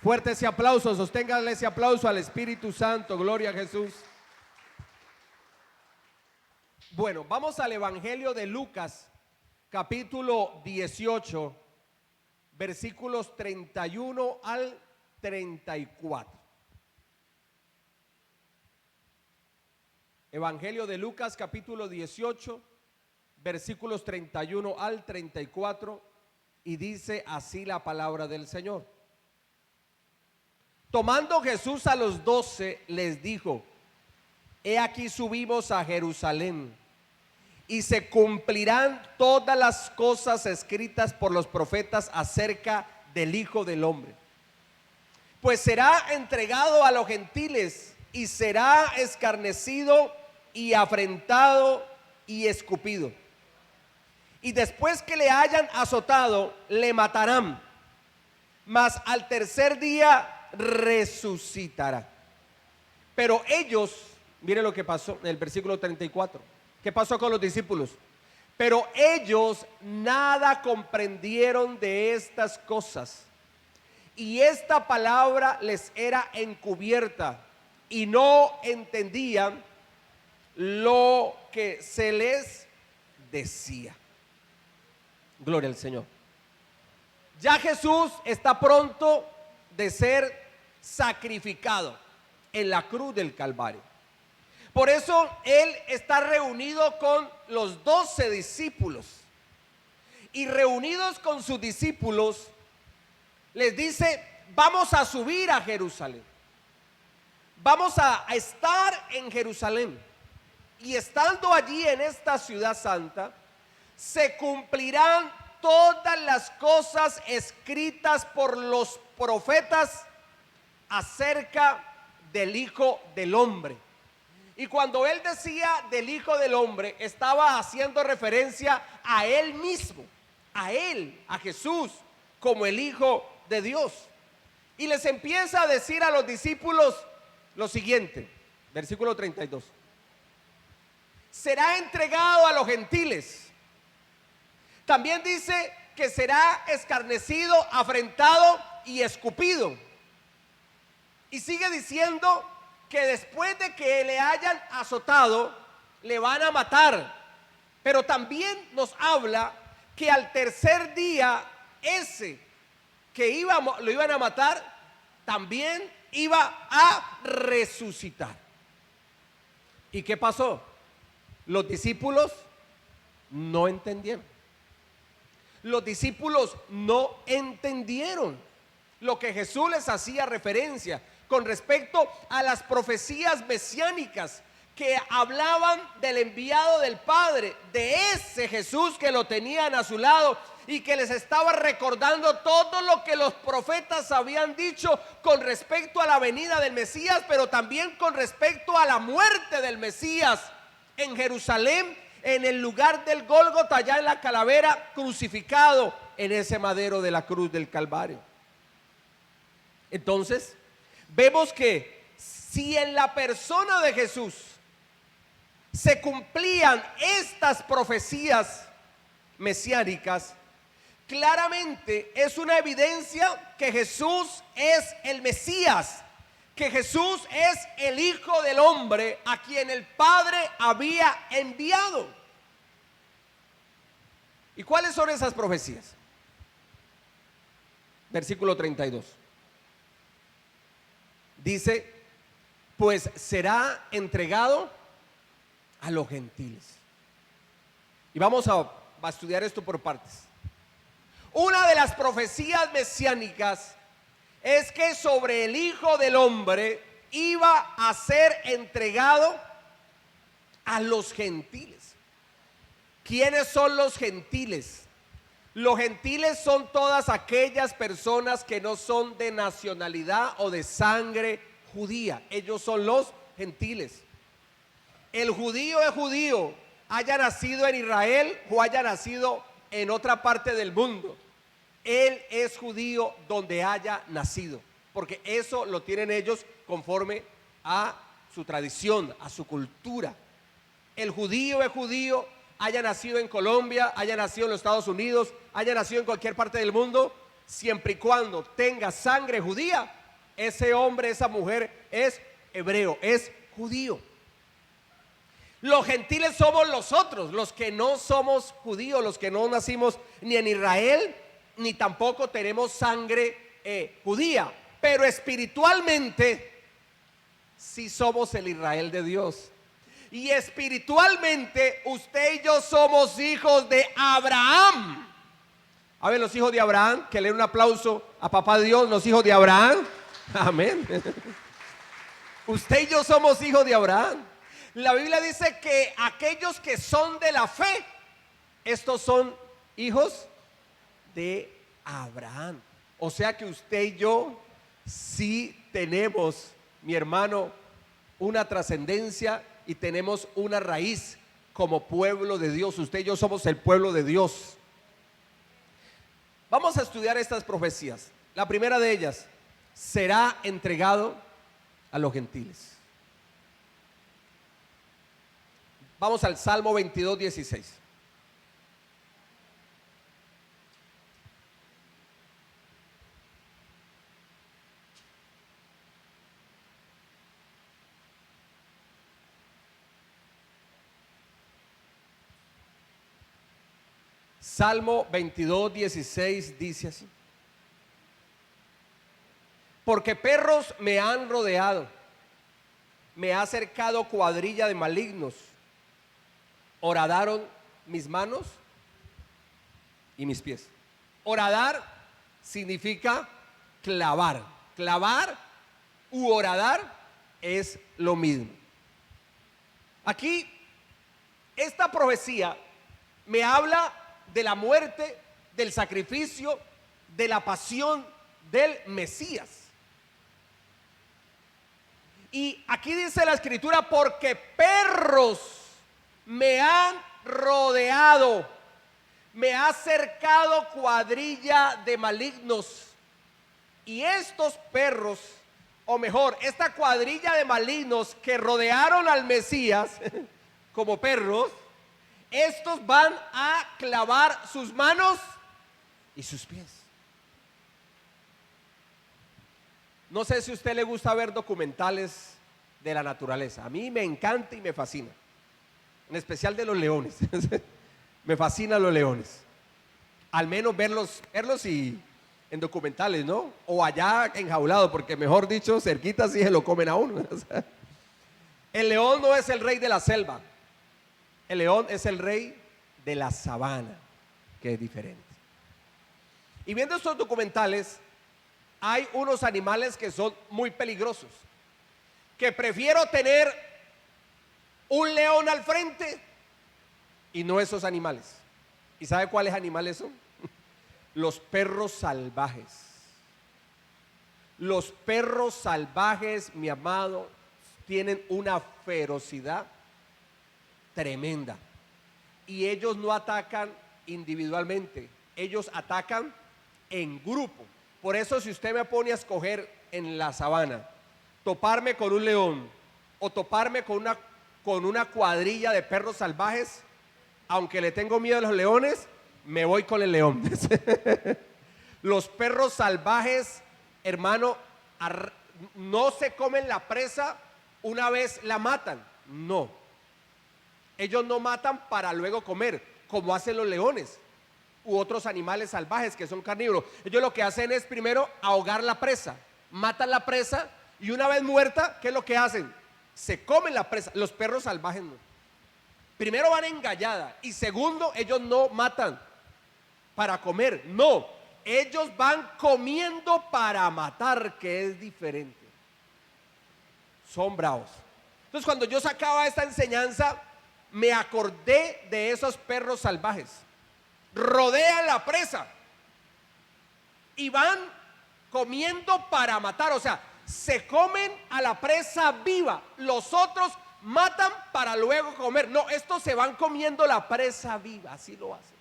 Fuerte ese aplauso, sosténgale ese aplauso al Espíritu Santo, gloria a Jesús. Bueno, vamos al Evangelio de Lucas, capítulo 18, versículos 31 al 34. Evangelio de Lucas, capítulo 18, versículos 31 al 34, y dice así la palabra del Señor. Tomando Jesús a los 12, les dijo: he aquí subimos a Jerusalén, y se cumplirán todas las cosas escritas por los profetas acerca del Hijo del Hombre. Pues será entregado a los gentiles, y será escarnecido, y afrentado, y escupido. Y después que le hayan azotado, le matarán, mas al tercer día resucitará. Pero ellos, miren lo que pasó en el versículo 34. ¿Qué pasó con los discípulos? Pero ellos nada comprendieron de estas cosas, y esta palabra les era encubierta, y no entendían lo que se les decía. Gloria al Señor. Ya Jesús está pronto de ser sacrificado en la cruz del Calvario. Por eso Él está reunido con los 12 discípulos. Y reunidos con sus discípulos, les dice: vamos a subir a Jerusalén. Vamos a estar en Jerusalén. Y estando allí en esta ciudad santa, se cumplirán todas las cosas escritas por los profetas acerca del Hijo del Hombre. Y cuando él decía del Hijo del Hombre, estaba haciendo referencia a él mismo, a él, a Jesús, como el Hijo de Dios. Y les empieza a decir a los discípulos lo siguiente, versículo 32. Será entregado a los gentiles. También dice que será escarnecido, afrentado y escupido. Y sigue diciendo que después de que le hayan azotado, le van a matar. Pero también nos habla que al tercer día, ese que lo iban a matar, también iba a resucitar. ¿Y qué pasó? Los discípulos no entendieron. Los discípulos no entendieron lo que Jesús les hacía referencia con respecto a las profecías mesiánicas que hablaban del enviado del Padre, de ese Jesús que lo tenían a su lado y que les estaba recordando todo lo que los profetas habían dicho con respecto a la venida del Mesías, pero también con respecto a la muerte del Mesías en Jerusalén, en el lugar del Gólgota, allá en la calavera, crucificado en ese madero de la cruz del Calvario. Entonces, vemos que si en la persona de Jesús se cumplían estas profecías mesiánicas, claramente es una evidencia que Jesús es el Mesías, que Jesús es el Hijo del Hombre a quien el Padre había enviado. ¿Y cuáles son esas profecías? Versículo 32. Dice: pues será entregado a los gentiles. Y vamos a estudiar esto por partes. Una de las profecías mesiánicas es que sobre el Hijo del Hombre iba a ser entregado a los gentiles. ¿Quiénes son los gentiles? Los gentiles son todas aquellas personas que no son de nacionalidad o de sangre judía. Ellos son los gentiles. El judío es judío, haya nacido en Israel o haya nacido en otra parte del mundo. Él es judío donde haya nacido, porque eso lo tienen ellos conforme a su tradición, a su cultura. El judío es judío, haya nacido en Colombia, haya nacido en los Estados Unidos, haya nacido en cualquier parte del mundo, siempre y cuando tenga sangre judía, ese hombre, esa mujer es hebreo, es judío. Los gentiles somos los otros, los que no somos judíos, los que no nacimos ni en Israel, ni tampoco tenemos sangre judía, pero espiritualmente sí somos el Israel de Dios. Y espiritualmente usted y yo somos hijos de Abraham. A ver, los hijos de Abraham, que le den un aplauso a papá Dios, los hijos de Abraham. Amén. Usted y yo somos hijos de Abraham. La Biblia dice que aquellos que son de la fe, estos son hijos de Abraham. O sea que usted y yo sí tenemos, mi hermano, una trascendencia y tenemos una raíz como pueblo de Dios. Usted y yo somos el pueblo de Dios. Vamos a estudiar estas profecías. La primera de ellas, será entregado a los gentiles. Vamos al Salmo 22, 16. Salmo 22, 16 dice así: porque perros me han rodeado, me ha cercado cuadrilla de malignos, horadaron mis manos y mis pies. Horadar significa clavar. Clavar u horadar es lo mismo. Aquí, esta profecía me habla de la muerte, del sacrificio, de la pasión del Mesías. Y aquí dice la escritura: porque perros me han rodeado, me ha cercado cuadrilla de malignos. Y estos perros, o mejor, esta cuadrilla de malignos que rodearon al Mesías como perros, estos van a clavar sus manos y sus pies. No sé si a usted le gusta ver documentales de la naturaleza. A mí me encanta y me fascina, en especial de los leones. Me fascinan los leones. Al menos verlos y en documentales, ¿no? O allá enjaulados, porque mejor dicho, cerquita sí se lo comen a uno. El león no es el rey de la selva. El león es el rey de la sabana, que es diferente. Y viendo estos documentales, hay unos animales que son muy peligrosos, que prefiero tener un león al frente y no esos animales. ¿Y sabe cuáles animales son? Los perros salvajes. Los perros salvajes, mi amado, tienen una ferocidad tremenda. Y ellos no atacan individualmente, ellos atacan en grupo. Por eso, si usted me pone a escoger en la sabana, toparme con un león o toparme con una cuadrilla de perros salvajes, aunque le tengo miedo a los leones, me voy con el león. Los perros salvajes, hermano, no se comen la presa una vez la matan. No. Ellos no matan para luego comer, como hacen los leones u otros animales salvajes que son carnívoros. Ellos lo que hacen es primero ahogar la presa, matan la presa y una vez muerta, ¿qué es lo que hacen? Se comen la presa. Los perros salvajes no. Primero van engallada y segundo, ellos no matan para comer, no, ellos van comiendo para matar, que es diferente. Son bravos. Entonces, cuando yo sacaba esta enseñanza, me acordé de esos perros salvajes. Rodean la presa y van comiendo para matar, o sea, se comen a la presa viva, los otros matan para luego comer. No, estos se van comiendo la presa viva, así lo hacen.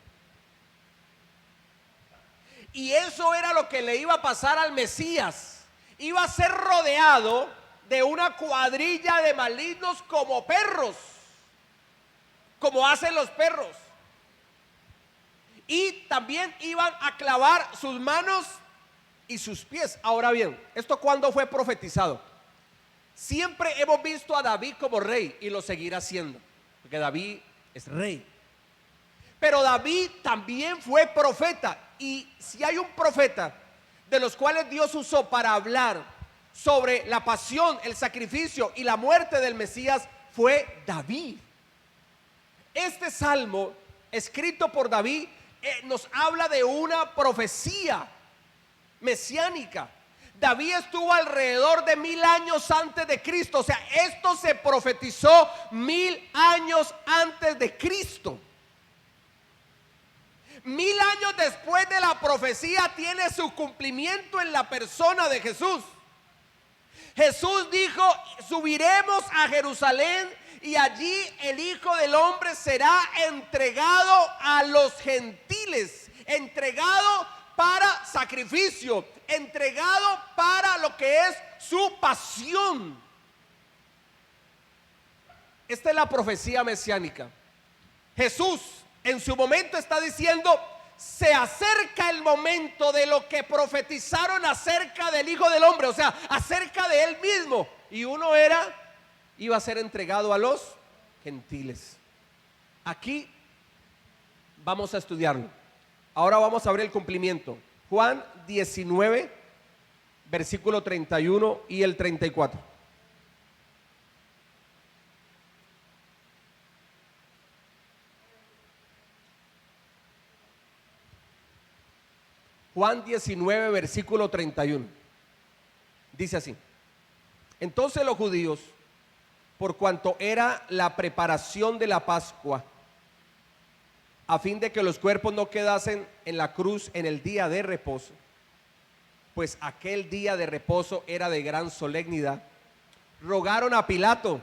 Y eso era lo que le iba a pasar al Mesías. Iba a ser rodeado de una cuadrilla de malignos como perros, como hacen los perros. y también iban a clavar sus manos y sus pies. Ahora bien, ¿esto cuándo fue profetizado? Siempre hemos visto a David como rey y lo seguirá siendo, porque David es rey. Pero David también fue profeta, y si hay un profeta de los cuales Dios usó para hablar sobre la pasión, el sacrificio y la muerte del Mesías, fue David. Este salmo, escrito por David, nos habla de una profecía mesiánica. David estuvo alrededor de 1000 años antes de Cristo. O sea, esto se profetizó 1000 años antes de Cristo. 1000 años después de la profecía tiene su cumplimiento en la persona de Jesús. Jesús dijo: subiremos a Jerusalén y allí el Hijo del Hombre será entregado a los gentiles, entregado para sacrificio, entregado para lo que es su pasión. Esta es la profecía mesiánica. Jesús en su momento está diciendo: se acerca el momento de lo que profetizaron acerca del Hijo del Hombre, o sea, acerca de él mismo. Y uno iba a ser entregado a los gentiles. Aquí vamos a estudiarlo. Ahora vamos a ver el cumplimiento. Juan 19, versículo 31 y el 34. Juan 19, versículo 31. Dice así: entonces los judíos, por cuanto era la preparación de la Pascua, a fin de que los cuerpos no quedasen en la cruz en el día de reposo, pues aquel día de reposo era de gran solemnidad, rogaron a Pilato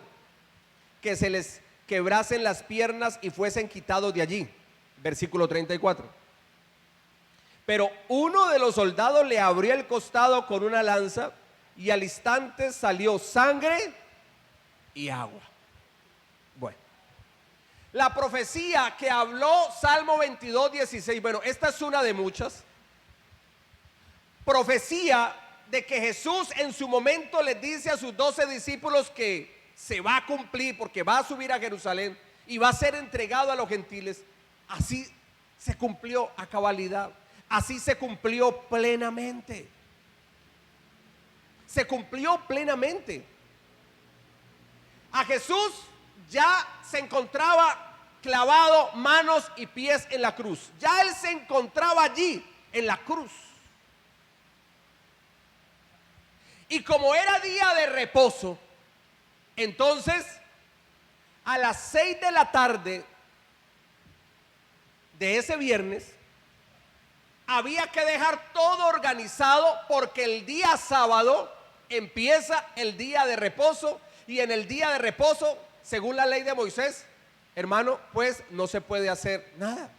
que se les quebrasen las piernas y fuesen quitados de allí. Versículo 34. Pero uno de los soldados le abrió el costado con una lanza, y al instante salió sangre y agua. Bueno, la profecía que habló Salmo 22, 16, bueno, esta es una de muchas. Profecía de que Jesús en su momento les dice a sus 12 discípulos que se va a cumplir, porque va a subir a Jerusalén y va a ser entregado a los gentiles. Así se cumplió a cabalidad. Así se cumplió plenamente. Se cumplió plenamente. A Jesús ya se encontraba clavado manos y pies en la cruz. Ya él se encontraba allí en la cruz. Y como era día de reposo, entonces a las 6 de la tarde de ese viernes había que dejar todo organizado, porque el día sábado empieza el día de reposo, y en el día de reposo, según la ley de Moisés, hermano, pues no se puede hacer nada.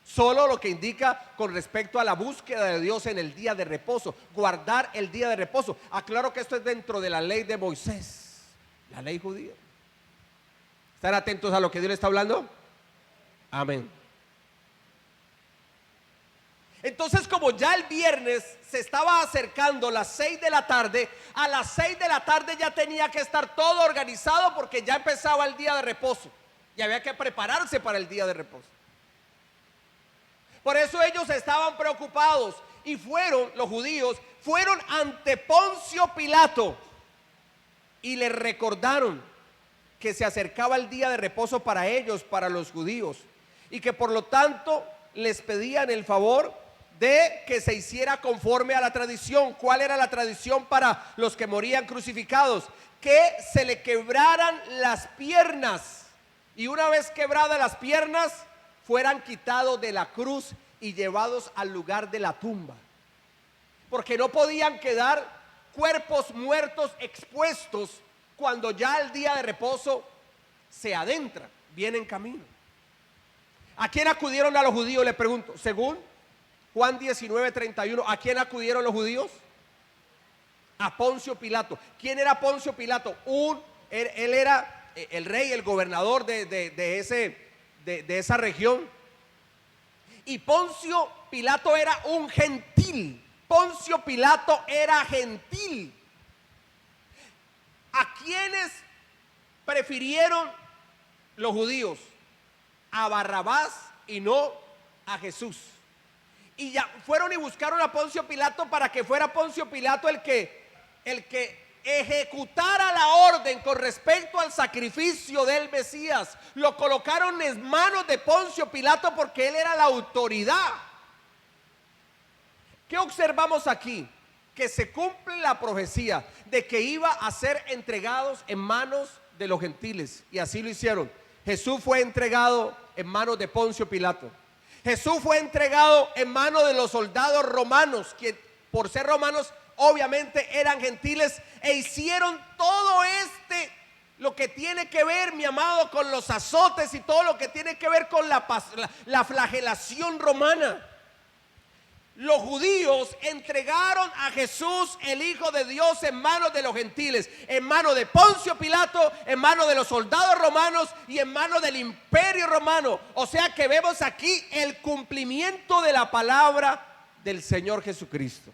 Solo lo que indica con respecto a la búsqueda de Dios en el día de reposo, guardar el día de reposo. Aclaro que esto es dentro de la ley de Moisés, la ley judía. ¿Están atentos a lo que Dios le está hablando? Amén. Entonces, como ya el viernes se estaba acercando las 6 de la tarde, a las 6 de la tarde ya tenía que estar todo organizado, porque ya empezaba el día de reposo y había que prepararse para el día de reposo. Por eso ellos estaban preocupados y los judíos fueron ante Poncio Pilato y le recordaron que se acercaba el día de reposo para ellos, para los judíos, y que por lo tanto les pedían el favor de que se hiciera conforme a la tradición. ¿Cuál era la tradición para los que morían crucificados? Que se le quebraran las piernas, y una vez quebradas las piernas, fueran quitados de la cruz y llevados al lugar de la tumba, porque no podían quedar cuerpos muertos expuestos cuando ya el día de reposo se adentra, viene en camino. ¿A quién acudieron a los judíos? Le pregunto, según Juan 19, 31, ¿a quién acudieron los judíos? A Poncio Pilato. ¿Quién era Poncio Pilato? Él era el rey, el gobernador de esa región. Y Poncio Pilato era un gentil. Poncio Pilato era gentil. ¿A quiénes prefirieron los judíos? A Barrabás y no a Jesús. Y ya fueron y buscaron a Poncio Pilato para que fuera Poncio Pilato el que ejecutara la orden con respecto al sacrificio del Mesías. Lo colocaron en manos de Poncio Pilato porque él era la autoridad. ¿Qué observamos aquí? Que se cumple la profecía de que iba a ser entregados en manos de los gentiles, y así lo hicieron. Jesús fue entregado en manos de Poncio Pilato. Jesús fue entregado en manos de los soldados romanos, que por ser romanos obviamente eran gentiles, e hicieron todo lo que tiene que ver, mi amado, con los azotes y todo lo que tiene que ver con la flagelación romana. Los judíos entregaron a Jesús, el Hijo de Dios, en manos de los gentiles, en manos de Poncio Pilato, en manos de los soldados romanos y en manos del imperio romano. O sea que vemos aquí el cumplimiento de la palabra del Señor Jesucristo.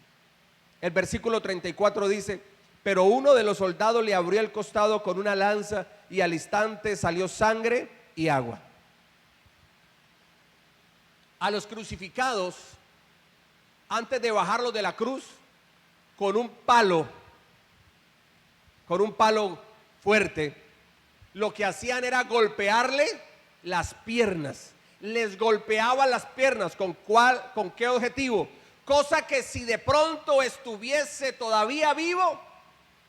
El versículo 34 dice: pero uno de los soldados le abrió el costado con una lanza y al instante salió sangre y agua. A los crucificados, antes de bajarlos de la cruz, con un palo fuerte, lo que hacían era golpearle las piernas. Les golpeaban las piernas. ¿Con qué objetivo? Cosa que si de pronto estuviese todavía vivo,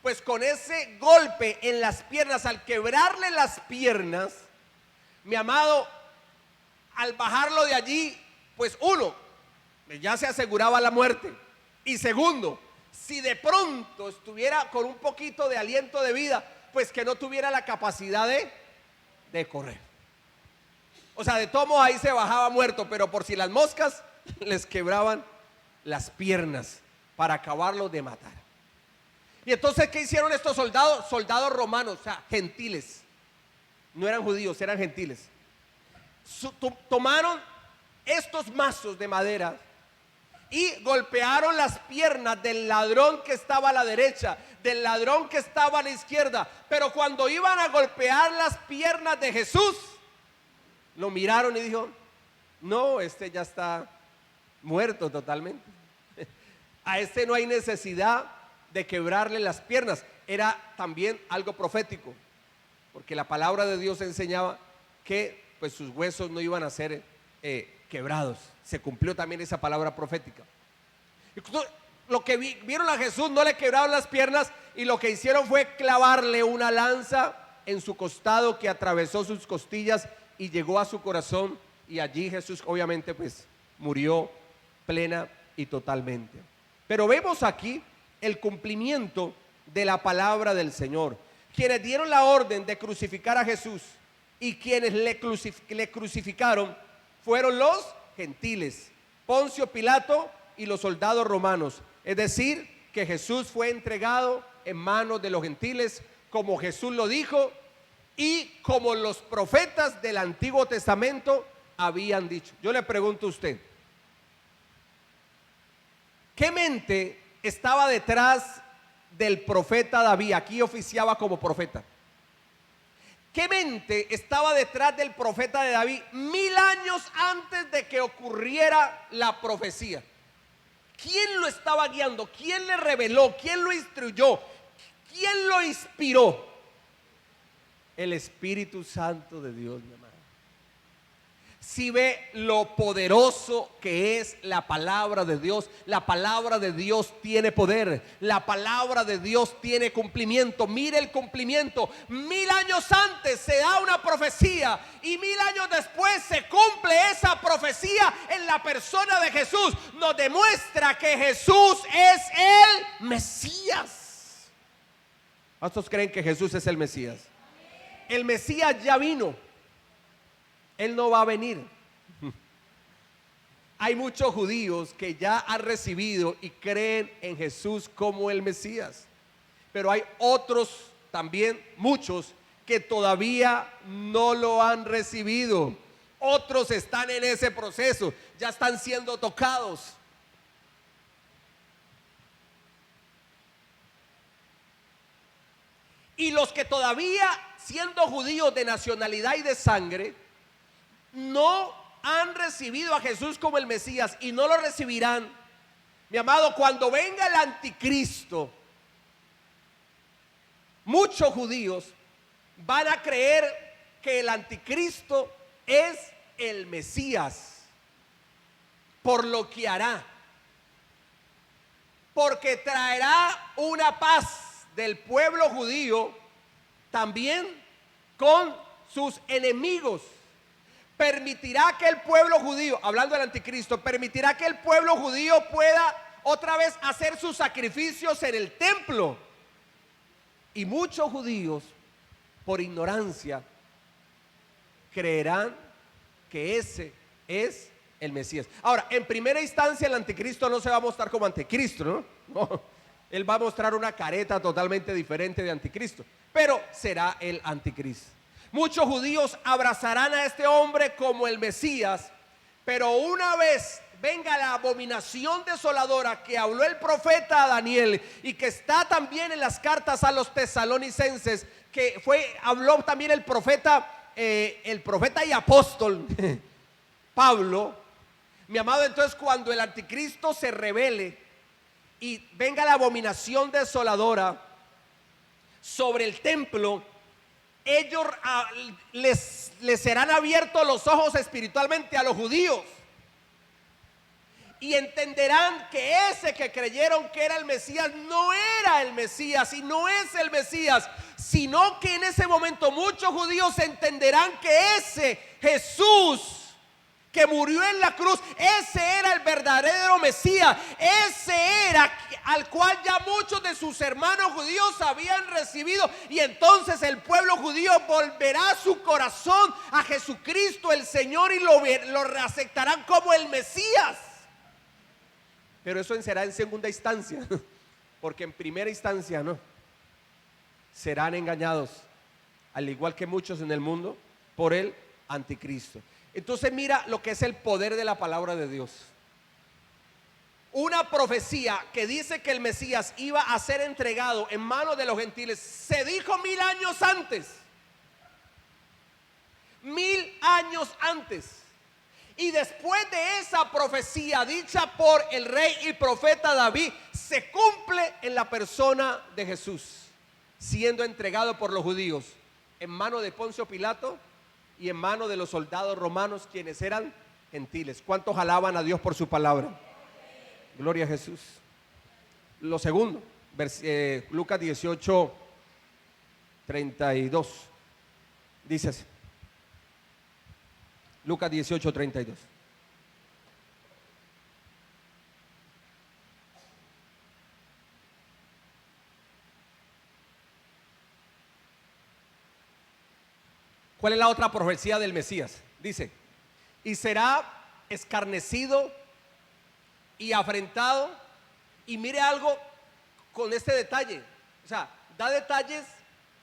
pues con ese golpe en las piernas, al quebrarle las piernas, mi amado, al bajarlo de allí, pues uno, ya se aseguraba la muerte. Y segundo, si de pronto estuviera con un poquito de aliento de vida, pues que no tuviera la capacidad de correr. O sea, de todo modo ahí se bajaba muerto, pero por si las moscas les quebraban las piernas para acabarlos de matar. Y entonces, ¿qué hicieron estos soldados? Soldados romanos, o sea, gentiles. No eran judíos, eran gentiles. Tomaron estos mazos de madera y golpearon las piernas del ladrón que estaba a la derecha, del ladrón que estaba a la izquierda. Pero cuando iban a golpear las piernas de Jesús, lo miraron y dijo: no, este ya está muerto totalmente. A este no hay necesidad de quebrarle las piernas. Era también algo profético, porque la palabra de Dios enseñaba que pues sus huesos no iban a ser quebrados. Se cumplió también esa palabra profética. Lo que vieron a Jesús, no le quebraron las piernas, y lo que hicieron fue clavarle una lanza en su costado que atravesó sus costillas y llegó a su corazón, y allí Jesús obviamente pues murió plena y totalmente. Pero vemos aquí el cumplimiento de la palabra del Señor. Quienes dieron la orden de crucificar a Jesús y quienes le crucificaron fueron los gentiles, Poncio Pilato y los soldados romanos. Es decir, que Jesús fue entregado en manos de los gentiles, como Jesús lo dijo y como los profetas del Antiguo Testamento habían dicho. Yo le pregunto a usted, ¿qué mente estaba detrás del profeta David? Aquí oficiaba como profeta. ¿Qué mente estaba detrás del profeta de David 1000 años antes de que ocurriera la profecía? ¿Quién lo estaba guiando? ¿Quién le reveló? ¿Quién lo instruyó? ¿Quién lo inspiró? El Espíritu Santo de Dios, mi amado. Si ve lo poderoso que es la palabra de Dios. La palabra de Dios tiene poder. La palabra de Dios tiene cumplimiento. Mire el cumplimiento. 1000 años antes se da una profecía y 1000 años después se cumple esa profecía en la persona de Jesús. Nos demuestra que Jesús es el Mesías. ¿Cuántos creen que Jesús es el Mesías? El Mesías ya vino. Él no va a venir. Hay muchos judíos que ya han recibido y creen en Jesús como el Mesías, pero hay otros también, muchos, que todavía no lo han recibido. Otros están en ese proceso, ya están siendo tocados. Y los que todavía, siendo judíos de nacionalidad y de sangre, no han recibido a Jesús como el Mesías y no lo recibirán, mi amado, cuando venga el anticristo, muchos judíos van a creer que el anticristo es el Mesías por lo que hará, porque traerá una paz del pueblo judío también con sus enemigos. Permitirá que el pueblo judío, hablando del anticristo, permitirá que el pueblo judío pueda otra vez hacer sus sacrificios en el templo. Y muchos judíos, por ignorancia, creerán que ese es el Mesías. Ahora, en primera instancia el anticristo no se va a mostrar como anticristo, ¿no? No. Él va a mostrar una careta totalmente diferente de anticristo, pero será el anticristo. Muchos judíos abrazarán a este hombre como el Mesías, pero una vez venga la abominación desoladora que habló el profeta Daniel y que está también en las cartas a los tesalonicenses, que habló también el profeta y apóstol Pablo, mi amado, entonces cuando el anticristo se revele y venga la abominación desoladora sobre el templo, ellos les serán abiertos los ojos espiritualmente a los judíos y entenderán que ese que creyeron que era el Mesías no era el Mesías y no es el Mesías, sino que en ese momento muchos judíos entenderán que ese Jesús que murió en la cruz, ese era el verdadero Mesías, ese era al cual ya muchos de sus hermanos judíos habían recibido, y entonces el pueblo judío volverá su corazón a Jesucristo el Señor y lo aceptarán como el Mesías. Pero eso será en segunda instancia, porque en primera instancia no, serán engañados, al igual que muchos en el mundo, por el anticristo. Entonces mira lo que es el poder de la palabra de Dios. Una profecía que dice que el Mesías iba a ser entregado en manos de los gentiles se dijo 1000 años antes. 1000 años antes. Y después de esa profecía dicha por el rey y profeta David, se cumple en la persona de Jesús, siendo entregado por los judíos en manos de Poncio Pilato y en manos de los soldados romanos, quienes eran gentiles. ¿Cuántos alaban a Dios por su palabra? Gloria a Jesús. Lo segundo, Lucas 18, 32. Dice así. Lucas 18, 32. ¿Cuál es la otra profecía del Mesías? Dice, y será escarnecido y afrentado. Y mire algo con este detalle, o sea, da detalles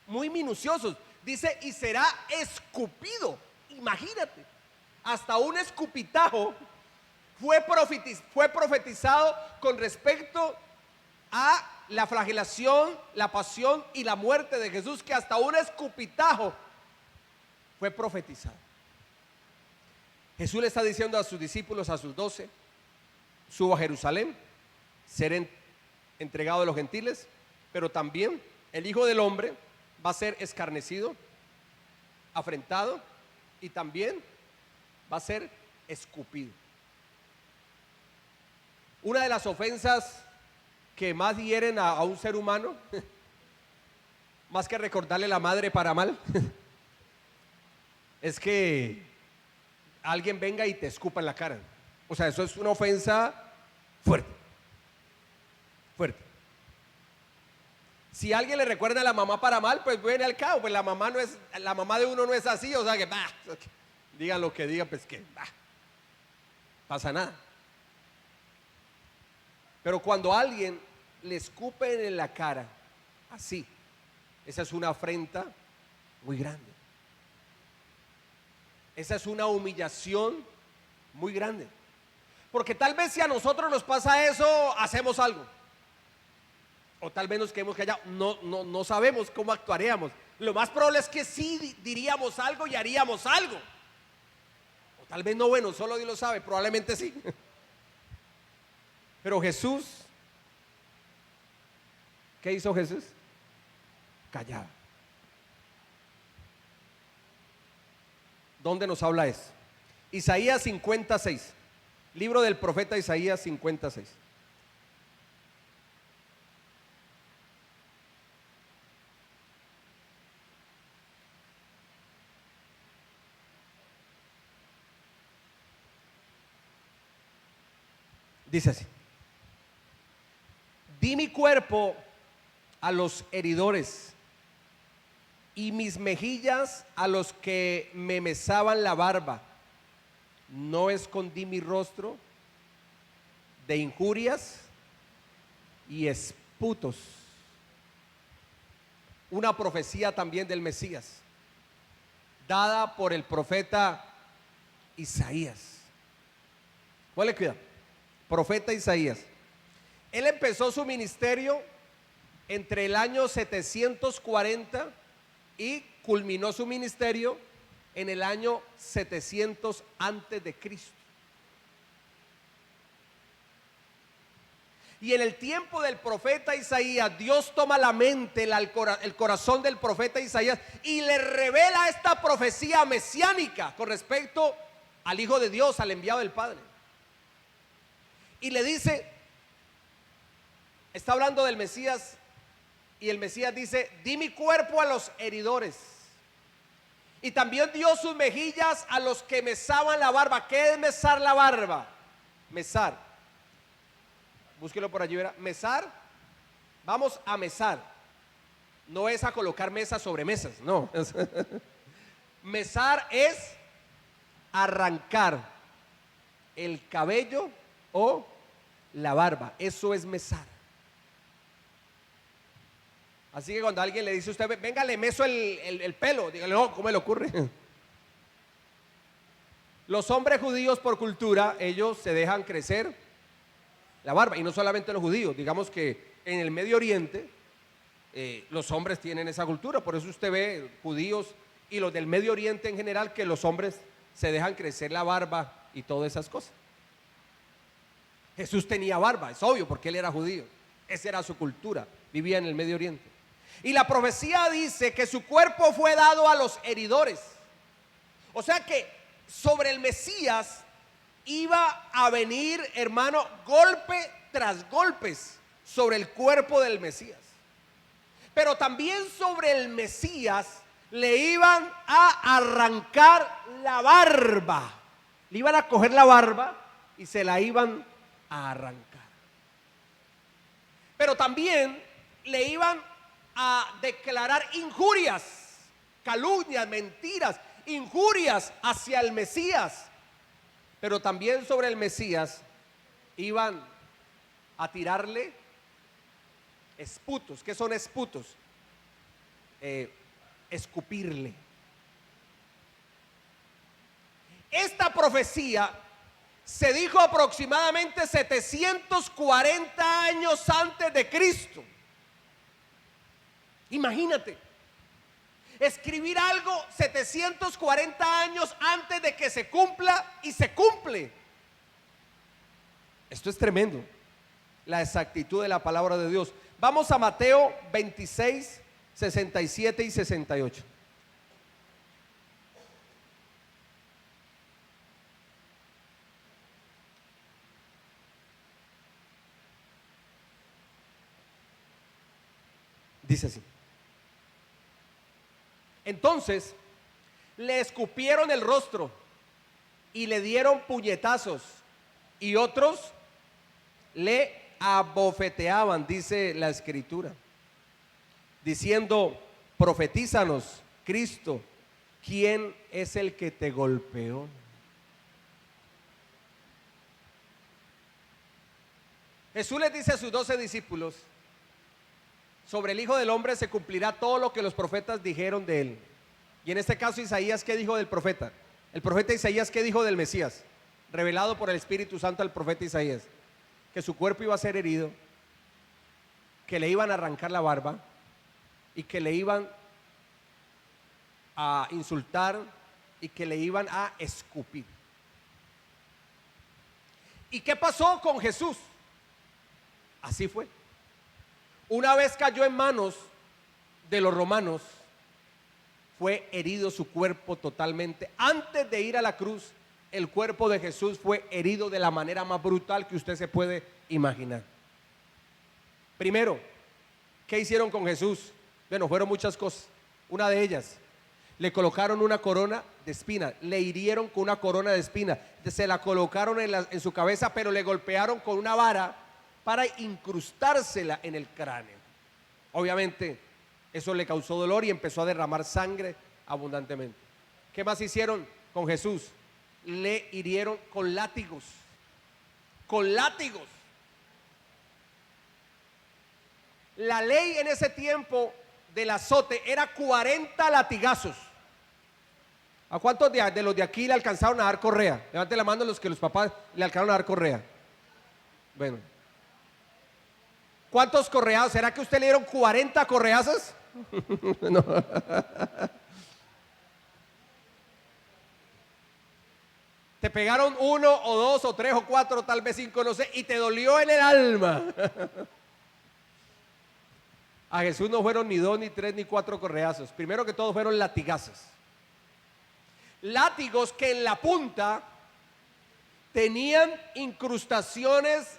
muy minuciosos. Dice, y será escupido. Imagínate, hasta un escupitajo fue profetizado con respecto a la flagelación, la pasión y la muerte de Jesús, que hasta un escupitajo fue profetizado. Jesús le está diciendo a sus discípulos, a sus 12, subo a Jerusalén, seré entregado a los gentiles, pero también el Hijo del Hombre va a ser escarnecido, afrentado y también va a ser escupido. Una de las ofensas que más hieren a un ser humano, más que recordarle la madre para mal, es que alguien venga y te escupa en la cara. O sea, eso es una ofensa fuerte, fuerte. Si alguien le recuerda a la mamá para mal, pues viene al cabo, pues la mamá de uno no es así, o sea que digan lo que digan, pues que pasa nada. Pero cuando alguien le escupe en la cara, así, esa es una afrenta muy grande. Esa es una humillación muy grande. Porque tal vez si a nosotros nos pasa eso, hacemos algo. O tal vez nos quedemos callados. No sabemos cómo actuaríamos. Lo más probable es que sí diríamos algo y haríamos algo. O tal vez no, bueno, solo Dios lo sabe, probablemente sí. Pero Jesús, ¿qué hizo Jesús? Callado. ¿Dónde nos habla eso? Isaías 56, libro del profeta Isaías 56. Dice así: di mi cuerpo a los heridores y mis mejillas a los que me mesaban la barba. No escondí mi rostro de injurias y esputos. Una profecía también del Mesías, dada por el profeta Isaías. Ponle cuidado, profeta Isaías. Él empezó su ministerio entre el año 740 y culminó su ministerio en el año 700 antes de Cristo. Y en el tiempo del profeta Isaías, Dios toma la mente, el corazón del profeta Isaías y le revela esta profecía mesiánica con respecto al Hijo de Dios, al enviado del Padre. Y le dice, está hablando del Mesías, y el Mesías dice: di mi cuerpo a los heridores, y también dio sus mejillas a los que mesaban la barba. ¿Qué es mesar la barba? Mesar, búsquelo por allí, verá. Mesar, vamos a mesar, no es a colocar mesas sobre mesas, no. Mesar es arrancar el cabello o la barba, eso es mesar. Así que cuando alguien le dice a usted: venga, le meso el pelo, dígale: no, ¿cómo le ocurre? Los hombres judíos, por cultura, ellos se dejan crecer la barba. Y no solamente los judíos, digamos que en el Medio Oriente los hombres tienen esa cultura. Por eso usted ve judíos y los del Medio Oriente en general, que los hombres se dejan crecer la barba y todas esas cosas. Jesús tenía barba, es obvio, porque él era judío. Esa era su cultura, vivía en el Medio Oriente. Y la profecía dice que su cuerpo fue dado a los heridores. O sea que sobre el Mesías iba a venir, hermano, golpe tras golpes sobre el cuerpo del Mesías. Pero también sobre el Mesías le iban a arrancar la barba. Le iban a coger la barba y se la iban a arrancar. Pero también le iban a declarar injurias, calumnias, mentiras, injurias hacia el Mesías. Pero también sobre el Mesías iban a tirarle esputos. ¿Qué son esputos? Escupirle. Esta profecía se dijo aproximadamente 740 años antes de Cristo. Imagínate, escribir algo 740 años antes de que se cumpla, y se cumple. Esto es tremendo, la exactitud de la palabra de Dios. Vamos a Mateo 26, 67 y 68. Dice así: entonces le escupieron el rostro y le dieron puñetazos, y otros le abofeteaban, dice la escritura, diciendo: profetízanos, Cristo, ¿quién es el que te golpeó? Jesús les dice a sus 12 discípulos: sobre el Hijo del Hombre se cumplirá todo lo que los profetas dijeron de él. Y en este caso Isaías, ¿qué dijo del profeta? El profeta Isaías, ¿qué dijo del Mesías? Revelado por el Espíritu Santo al profeta Isaías, que su cuerpo iba a ser herido, que le iban a arrancar la barba y que le iban a insultar y que le iban a escupir. ¿Y qué pasó con Jesús? Así fue. Una vez cayó en manos de los romanos, fue herido su cuerpo totalmente. Antes de ir a la cruz, el cuerpo de Jesús fue herido de la manera más brutal que usted se puede imaginar. Primero, ¿qué hicieron con Jesús? Bueno, fueron muchas cosas. Una de ellas, le colocaron una corona de espinas, le hirieron con una corona de espinas, se la colocaron en su cabeza, pero le golpearon con una vara para incrustársela en el cráneo. Obviamente, eso le causó dolor y empezó a derramar sangre abundantemente. ¿Qué más hicieron con Jesús? Le hirieron con látigos. Con látigos. La ley en ese tiempo del azote era 40 latigazos. ¿A cuántos de los de aquí le alcanzaron a dar correa? Levante la mano los que los papás le alcanzaron a dar correa. Bueno, ¿cuántos correazos? ¿Será que usted le dieron 40 correazos? No. Te pegaron 1 o 2 o 3 o 4, tal vez 5, no sé, y te dolió en el alma. A Jesús no fueron ni 2, ni 3, ni 4 correazos. Primero que todo fueron latigazos. Látigos que en la punta tenían incrustaciones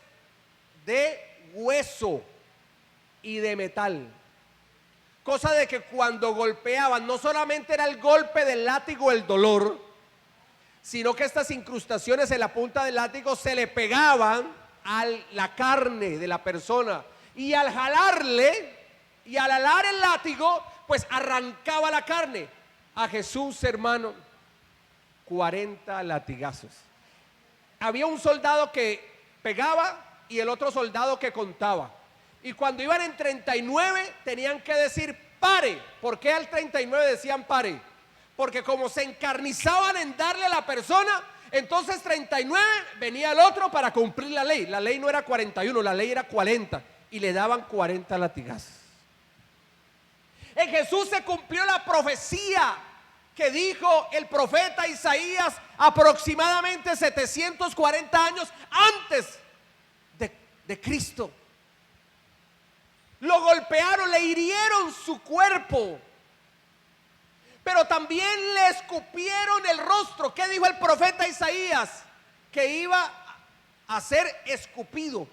de hueso y de metal. Cosa de que cuando golpeaban, no solamente era el golpe del látigo el dolor, sino que estas incrustaciones en la punta del látigo se le pegaban a la carne de la persona. Y al jalarle y al alar el látigo, pues arrancaba la carne. A Jesús, hermano, 40 latigazos. Había un soldado que pegaba y el otro soldado que contaba. Y cuando iban en 39 tenían que decir pare. ¿Por qué al 39 decían pare? Porque como se encarnizaban en darle a la persona, entonces 39 venía el otro para cumplir la ley. La ley no era 41, la ley era 40 y le daban 40 latigazos. En Jesús se cumplió la profecía que dijo el profeta Isaías aproximadamente 740 años antes de Cristo. Lo golpearon, le hirieron su cuerpo, pero también le escupieron el rostro. ¿Qué dijo el profeta Isaías? Que iba a ser escupido.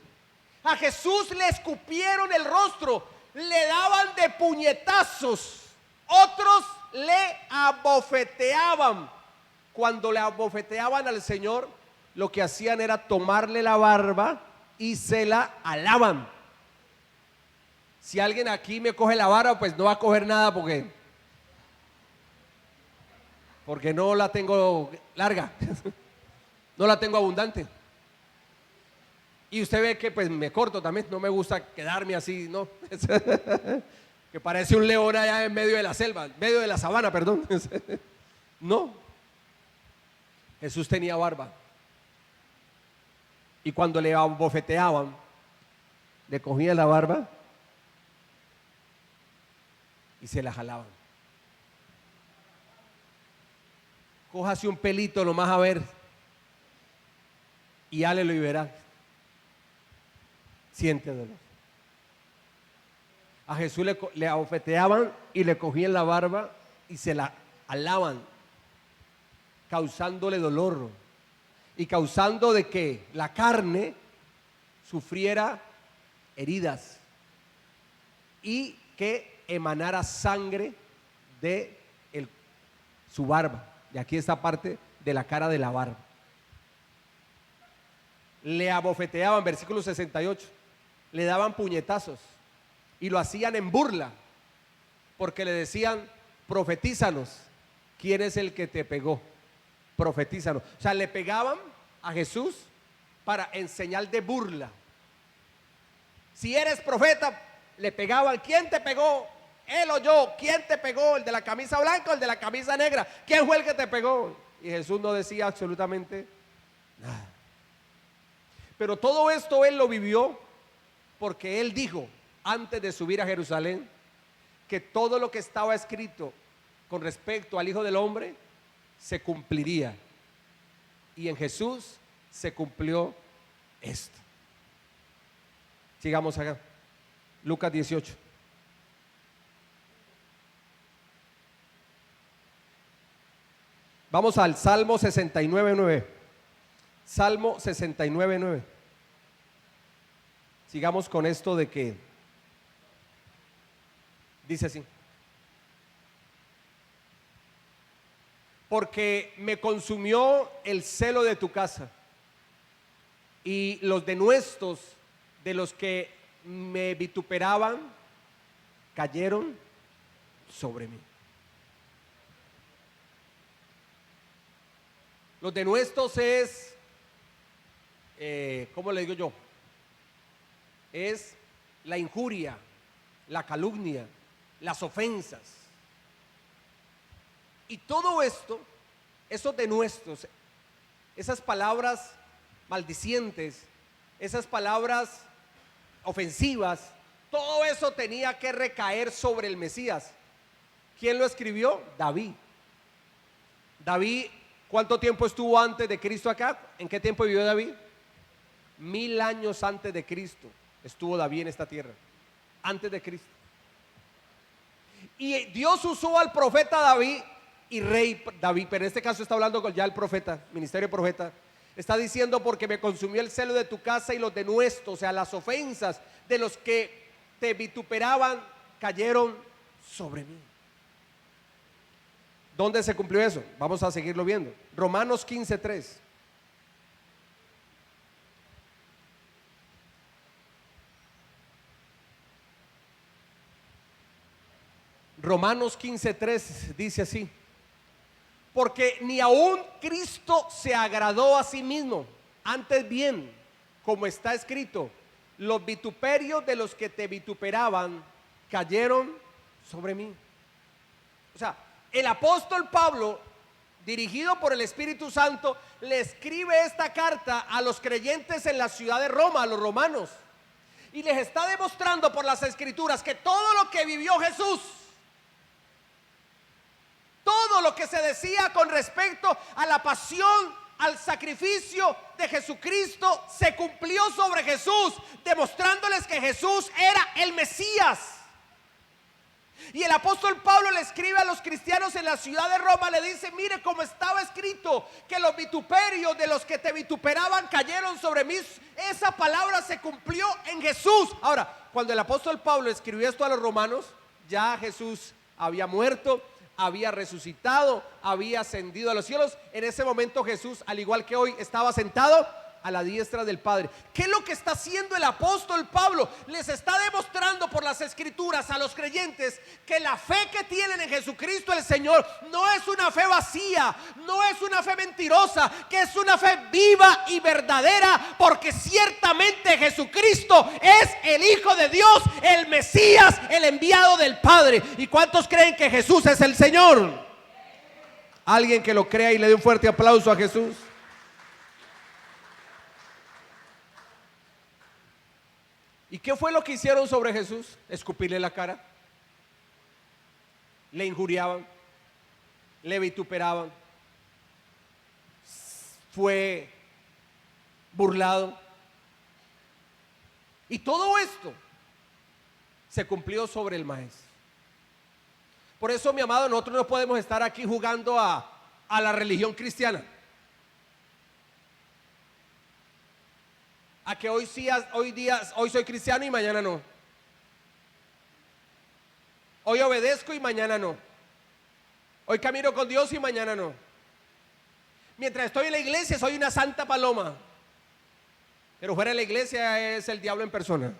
A Jesús le escupieron el rostro, le daban de puñetazos, otros le abofeteaban. Cuando le abofeteaban al Señor, lo que hacían era tomarle la barba y se la alaban. Si alguien aquí me coge la barba, pues no va a coger nada porque no la tengo larga, no la tengo abundante. Y usted ve que pues me corto también, no me gusta quedarme así, ¿no? Que parece un león allá en medio de la selva, en medio de la sabana, perdón. No, Jesús tenía barba. Y cuando le abofeteaban, le cogían la barba y se la jalaban. Cójase un pelito nomás a ver y hálelo y verá. Siente dolor. A Jesús le abofeteaban y le cogían la barba y se la alaban, causándole dolor y causando de que la carne sufriera heridas y que emanara sangre de su barba. Y aquí esta parte de la cara de la barba. Le abofeteaban, versículo 68, le daban puñetazos y lo hacían en burla, porque le decían, profetízanos, ¿quién es el que te pegó? Profetízanos. O sea, le pegaban a Jesús en señal de burla. Si eres profeta, le pegaban, ¿quién te pegó? Él o yo. ¿Quién te pegó? ¿El de la camisa blanca o el de la camisa negra? ¿Quién fue el que te pegó? y Jesús no decía absolutamente nada. Pero todo esto él lo vivió porque él dijo antes de subir a Jerusalén que todo lo que estaba escrito con respecto al Hijo del Hombre se cumpliría, y en Jesús se cumplió esto. Sigamos acá, Lucas 18. Vamos al Salmo 69:9. Salmo 69:9. Sigamos con esto de que dice así: porque me consumió el celo de tu casa, y los denuestos de los que me vituperaban cayeron sobre mí. Los denuestos es, ¿cómo le digo yo? Es la injuria, la calumnia, las ofensas. Y todo esto, esos denuestos, esas palabras maldicientes, esas palabras ofensivas, todo eso tenía que recaer sobre el Mesías. ¿Quién lo escribió? David. David, ¿cuánto tiempo estuvo antes de Cristo acá? ¿En qué tiempo vivió David? 1000 años antes de Cristo estuvo David en esta tierra, antes de Cristo. Y Dios usó al profeta David y rey David, pero en este caso está hablando ya el profeta, ministerio profeta. Está diciendo: porque me consumió el celo de tu casa, y los denuestos, o sea, las ofensas de los que te vituperaban cayeron sobre mí. ¿Dónde se cumplió eso? Vamos a seguirlo viendo. Romanos 15:3. Romanos 15:3 dice así: porque ni aun Cristo se agradó a sí mismo, antes bien, como está escrito, los vituperios de los que te vituperaban cayeron sobre mí. O sea, el apóstol Pablo, dirigido por el Espíritu Santo, le escribe esta carta a los creyentes en la ciudad de Roma, a los romanos, y les está demostrando por las escrituras que todo lo que vivió Jesús, todo lo que se decía con respecto a la pasión, al sacrificio de Jesucristo, se cumplió sobre Jesús, demostrándoles que Jesús era el Mesías. Y el apóstol Pablo le escribe a los cristianos en la ciudad de Roma, le dice: mire cómo estaba escrito, que los vituperios de los que te vituperaban cayeron sobre mí. Esa palabra se cumplió en Jesús. Ahora, cuando el apóstol Pablo escribió esto a los romanos, ya Jesús había muerto, había resucitado, había ascendido a los cielos. En ese momento Jesús, al igual que hoy, estaba sentado a la diestra del Padre. ¿Qué es lo que está haciendo el apóstol Pablo? Les está demostrando por las escrituras a los creyentes que la fe que tienen en Jesucristo el Señor no es una fe vacía, no es una fe mentirosa, que es una fe viva y verdadera, porque ciertamente Jesucristo es el Hijo de Dios, el Mesías, el enviado del Padre. ¿Y cuántos creen que Jesús es el Señor? Alguien que lo crea y le dé un fuerte aplauso a Jesús. ¿Y qué fue lo que hicieron sobre Jesús? Escupirle la cara. Le injuriaban, le vituperaban, fue burlado. Y todo esto se cumplió sobre el Maestro. Por eso, mi amado, nosotros no podemos estar aquí jugando a la religión cristiana. A que hoy sí, hoy soy cristiano y mañana no. Hoy obedezco y mañana no. Hoy camino con Dios y mañana no. Mientras estoy en la iglesia soy una santa paloma, pero fuera de la iglesia es el diablo en persona.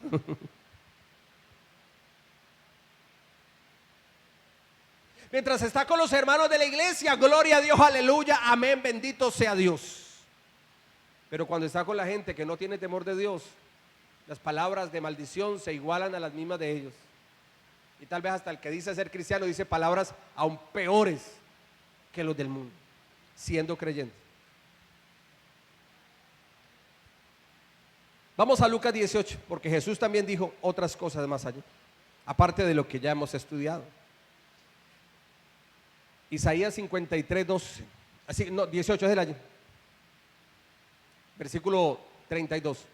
Mientras está con los hermanos de la iglesia, gloria a Dios, aleluya, amén, bendito sea Dios. Pero cuando está con la gente que no tiene temor de Dios, las palabras de maldición se igualan a las mismas de ellos. Y tal vez hasta el que dice ser cristiano dice palabras aún peores que los del mundo. siendo creyente. Vamos a Lucas 18, porque Jesús también dijo otras cosas más allá, aparte de lo que ya hemos estudiado. Isaías 53, 12. Así, no, 18 es el año. Versículo 32.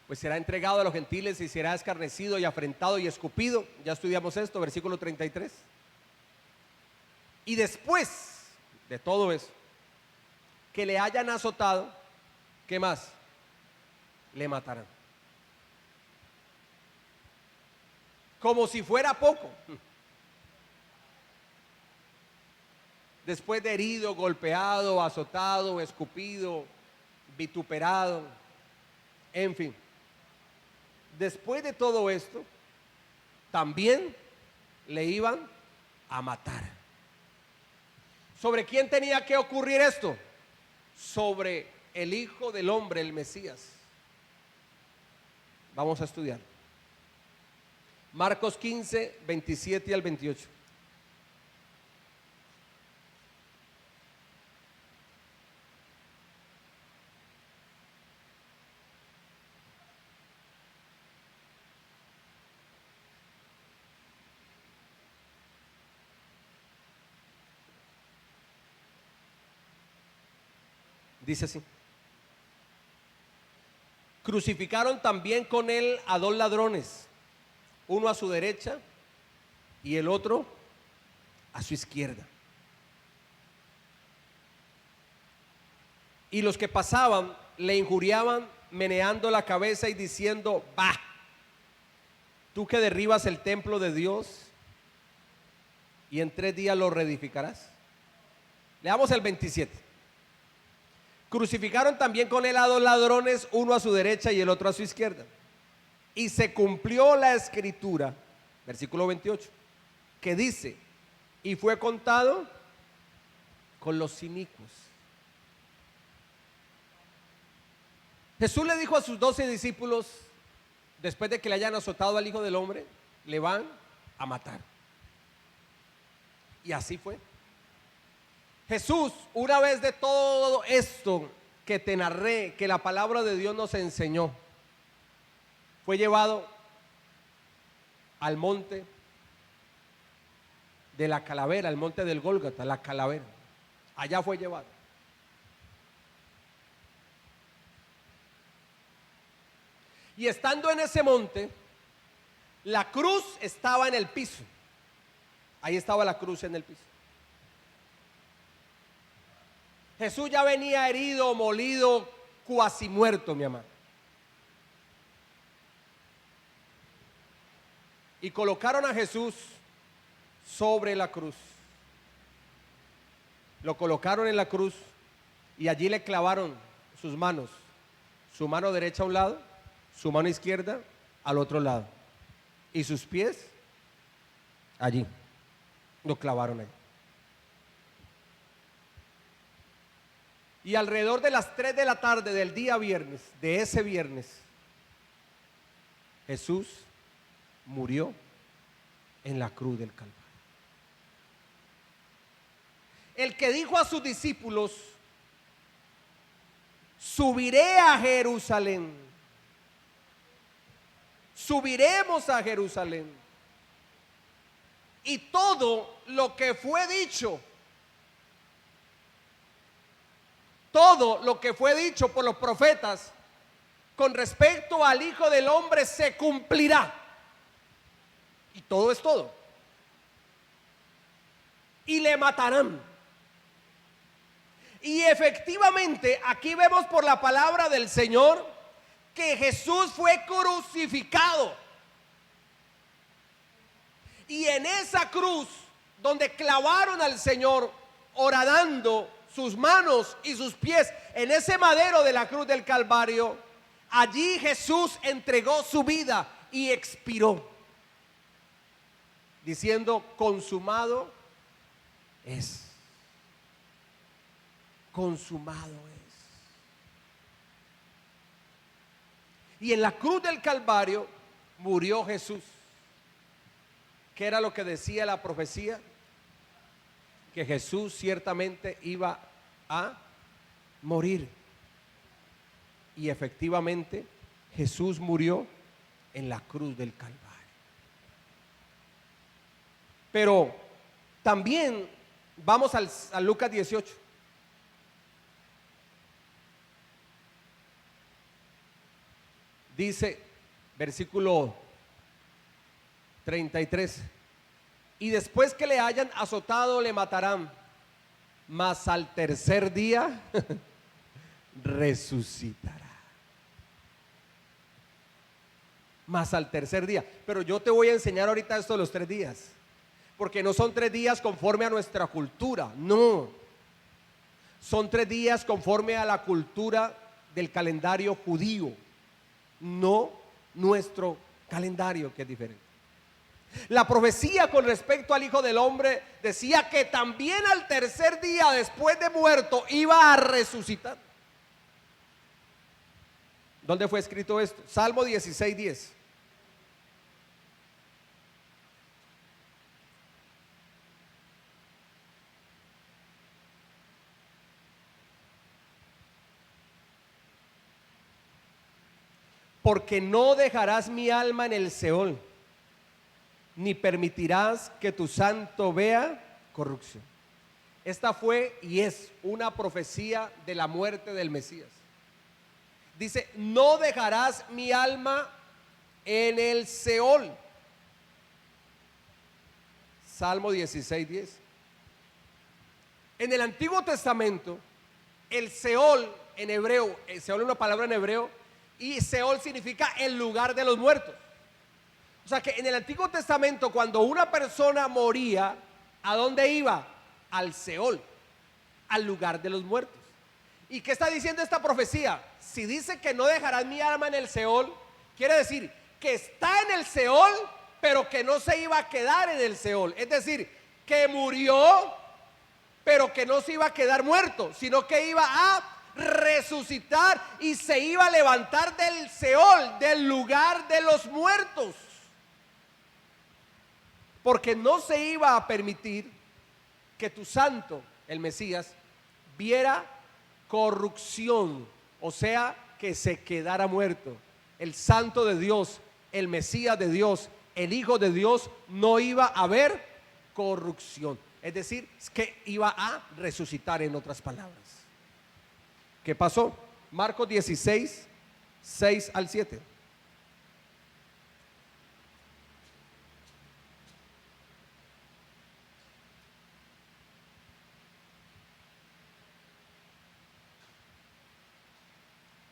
Pues será entregado a los gentiles y será escarnecido y afrentado y escupido. Ya estudiamos esto, versículo 33. Y después de todo eso, que le hayan azotado, ¿qué más? Le matarán. Como si fuera poco. Después de herido, golpeado, azotado, escupido, vituperado, en fin. Después de todo esto, también le iban a matar. ¿Sobre quién tenía que ocurrir esto? Sobre el Hijo del Hombre, el Mesías. Vamos a estudiar. Marcos 15, 27 al 28. Dice así: crucificaron también con él a dos ladrones, uno a su derecha y el otro a su izquierda. Y los que pasaban le injuriaban meneando la cabeza y diciendo: bah, tú que derribas el templo de Dios y en 3 días lo reedificarás. Leamos el 27. Crucificaron también con él a dos ladrones, uno a su derecha y el otro a su izquierda. Y se cumplió la escritura, versículo 28, que dice: y fue contado con los inicuos. Jesús le dijo a sus 12 discípulos, después de que le hayan azotado al Hijo del Hombre, le van a matar. Y así fue. Jesús, una vez de todo esto que te narré, que la palabra de Dios nos enseñó, fue llevado al monte de la calavera, al monte del Gólgota, la calavera. Allá fue llevado. Y estando en ese monte, la cruz estaba en el piso. Ahí estaba la cruz en el piso. Jesús ya venía herido, molido, cuasi muerto, mi amado. Y colocaron a Jesús sobre la cruz. Lo colocaron en la cruz y allí le clavaron sus manos. Su mano derecha a un lado, su mano izquierda al otro lado. Y sus pies allí. Lo clavaron ahí. Y alrededor de las 3 de la tarde del día viernes, de ese viernes, Jesús murió en la cruz del Calvario. El que dijo a sus discípulos: subiré a Jerusalén, subiremos a Jerusalén, y todo lo que fue dicho, todo lo que fue dicho por los profetas con respecto al Hijo del Hombre se cumplirá. Y todo es todo. Y le matarán. Y efectivamente aquí vemos por la palabra del Señor que Jesús fue crucificado. Y en esa cruz donde clavaron al Señor, horadando sus manos y sus pies en ese madero de la cruz del Calvario, allí Jesús entregó su vida y expiró, diciendo: consumado es. Consumado es. Y en la cruz del Calvario murió Jesús, ¿Qué era lo que decía la profecía? Que Jesús ciertamente iba a morir. Y efectivamente Jesús murió en la cruz del Calvario. Pero también vamos a Lucas 18. Dice, versículo 33, y después que le hayan azotado le matarán, mas al tercer día resucitará. Mas al tercer día. Pero yo te voy a enseñar ahorita esto de los 3 días, porque no son 3 días conforme a nuestra cultura, no. Son 3 días conforme a la cultura del calendario judío, no nuestro calendario, que es diferente. La profecía con respecto al Hijo del Hombre decía que también al tercer día después de muerto iba a resucitar. ¿Dónde fue escrito esto? Salmo 16:10. Porque no dejarás mi alma en el Seol, ni permitirás que tu santo vea corrupción. Esta fue y es una profecía de la muerte del Mesías. Dice, no dejarás mi alma en el Seol. Salmo 16:10. En el Antiguo Testamento, el Seol en hebreo, el Seol es una palabra en hebreo, y Seol significa el lugar de los muertos. O sea que en el Antiguo Testamento, cuando una persona moría, ¿a dónde iba? Al Seol, al lugar de los muertos. ¿Y qué está diciendo esta profecía? Si dice que no dejarás mi alma en el Seol, quiere decir que está en el Seol, pero que no se iba a quedar en el Seol. Es decir, que murió, pero que no se iba a quedar muerto, sino que iba a resucitar y se iba a levantar del Seol, del lugar de los muertos. Porque no se iba a permitir que tu santo, el Mesías, viera corrupción, o sea, que se quedara muerto. El santo de Dios, el Mesías de Dios, el Hijo de Dios, no iba a haber corrupción. Es decir, que iba a resucitar, en otras palabras. ¿Qué pasó? Marcos 16, 6 al 7.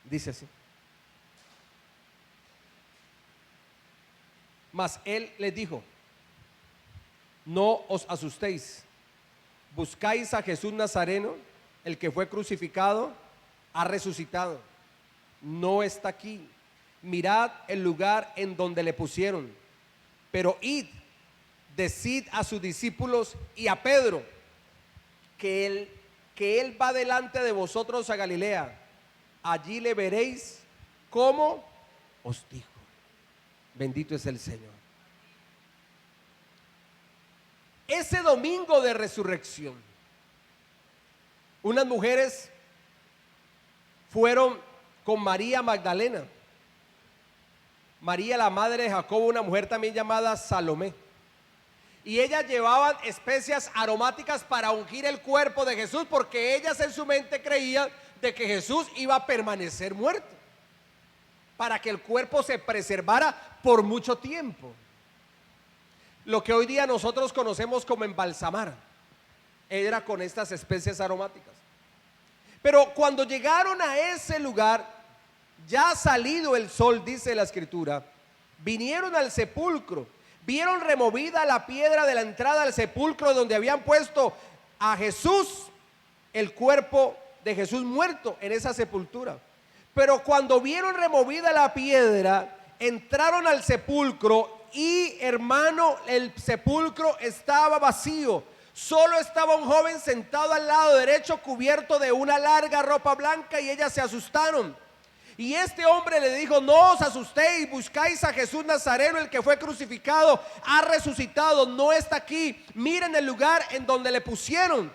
Dice así: mas él les dijo, no os asustéis, buscáis a Jesús Nazareno, el que fue crucificado, ha resucitado, no está aquí, mirad el lugar en donde le pusieron. Pero id, decid a sus discípulos y a Pedro que él va delante de vosotros a Galilea, allí le veréis como os dijo. Bendito es el Señor. Ese domingo de resurrección, unas mujeres fueron con María Magdalena, María la madre de Jacobo, una mujer también llamada Salomé, y ellas llevaban especias aromáticas para ungir el cuerpo de Jesús, porque ellas en su mente creían de que Jesús iba a permanecer muerto, para que el cuerpo se preservara por mucho tiempo. Lo que hoy día nosotros conocemos como embalsamar era con estas especias aromáticas. Pero cuando llegaron a ese lugar, ya salido el sol, dice la escritura, vinieron al sepulcro, vieron removida la piedra de la entrada al sepulcro donde habían puesto a Jesús, el cuerpo de Jesús muerto en esa sepultura. Pero cuando vieron removida la piedra, entraron al sepulcro y, hermano, el sepulcro estaba vacío. Solo estaba un joven sentado al lado derecho, cubierto de una larga ropa blanca, y ellas se asustaron. Y este hombre le dijo: no os asustéis, buscáis a Jesús Nazareno, el que fue crucificado, ha resucitado, no está aquí. Miren el lugar en donde le pusieron.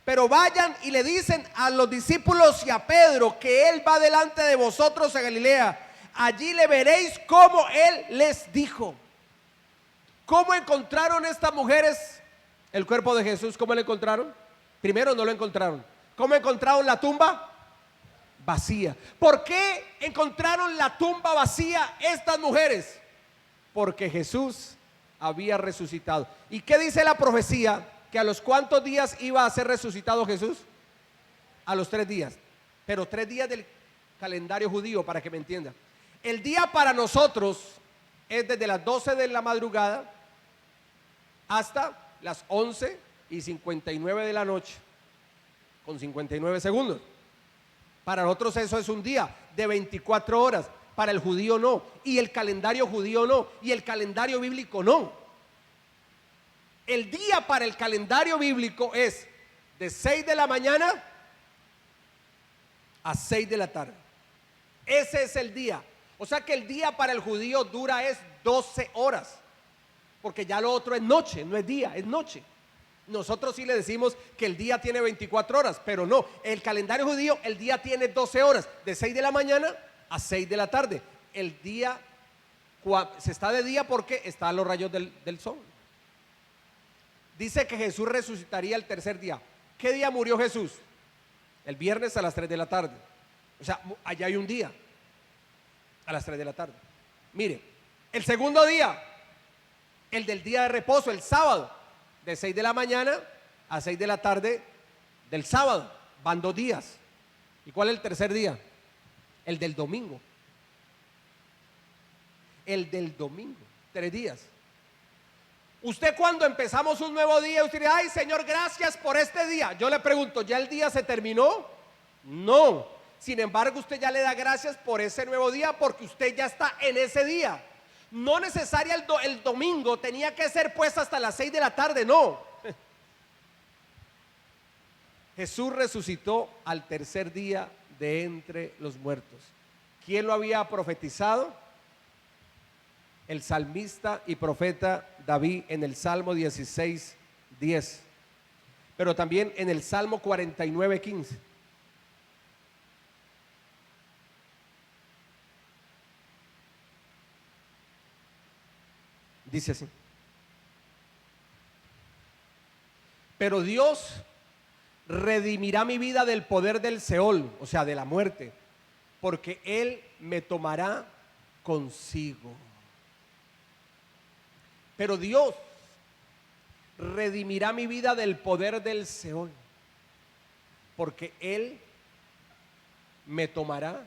Pero vayan y le dicen a los discípulos y a Pedro que él va delante de vosotros a Galilea. Allí le veréis como él les dijo. ¿Cómo encontraron estas mujeres el cuerpo de Jesús? ¿Cómo lo encontraron? Primero, no lo encontraron. ¿Cómo encontraron la tumba? Vacía. ¿Por qué encontraron la tumba vacía estas mujeres? Porque Jesús había resucitado. ¿Y qué dice la profecía? Que a los cuántos días iba a ser resucitado Jesús. A los 3 días. Pero 3 días del calendario judío, para que me entiendan. El día para nosotros es desde las 12 de la madrugada hasta las 11:59 de la noche, con 59 segundos. Para nosotros eso es un día de 24 horas, para el judío no, y el calendario judío no, y el calendario bíblico no. El día para el calendario bíblico es de 6 de la mañana a 6 de la tarde. Ese es el día. O sea que el día para el judío dura es 12 horas, porque ya lo otro es noche, no es día, es noche. Nosotros sí le decimos que el día tiene 24 horas, pero no, el calendario judío, el día tiene 12 horas, de 6 de la mañana a 6 de la tarde. El día se está de día porque están los rayos del sol. Dice que Jesús resucitaría el tercer día. ¿Qué día murió Jesús? El viernes a las 3 de la tarde. O sea, allá hay un día a las 3 de la tarde. Mire, el segundo día, el del día de reposo, el sábado, de 6 de la mañana a 6 de la tarde del sábado, van 2 días. ¿Y cuál es el tercer día? El del domingo. El del domingo, 3 días. Usted, cuando empezamos un nuevo día, usted dice: ay, Señor, gracias por este día. Yo le pregunto: ¿ya el día se terminó? No. Sin embargo, usted ya le da gracias por ese nuevo día, porque usted ya está en ese día. No necesaria el domingo tenía que ser pues hasta las 6 de la tarde, no. Jesús resucitó al tercer día de entre los muertos. ¿Quién lo había profetizado? El salmista y profeta David en el Salmo 16:10, pero también en el Salmo 49:15. Dice así: pero Dios redimirá mi vida del poder del Seol, o sea, de la muerte, porque Él me tomará consigo. Pero Dios redimirá mi vida del poder del Seol, porque Él me tomará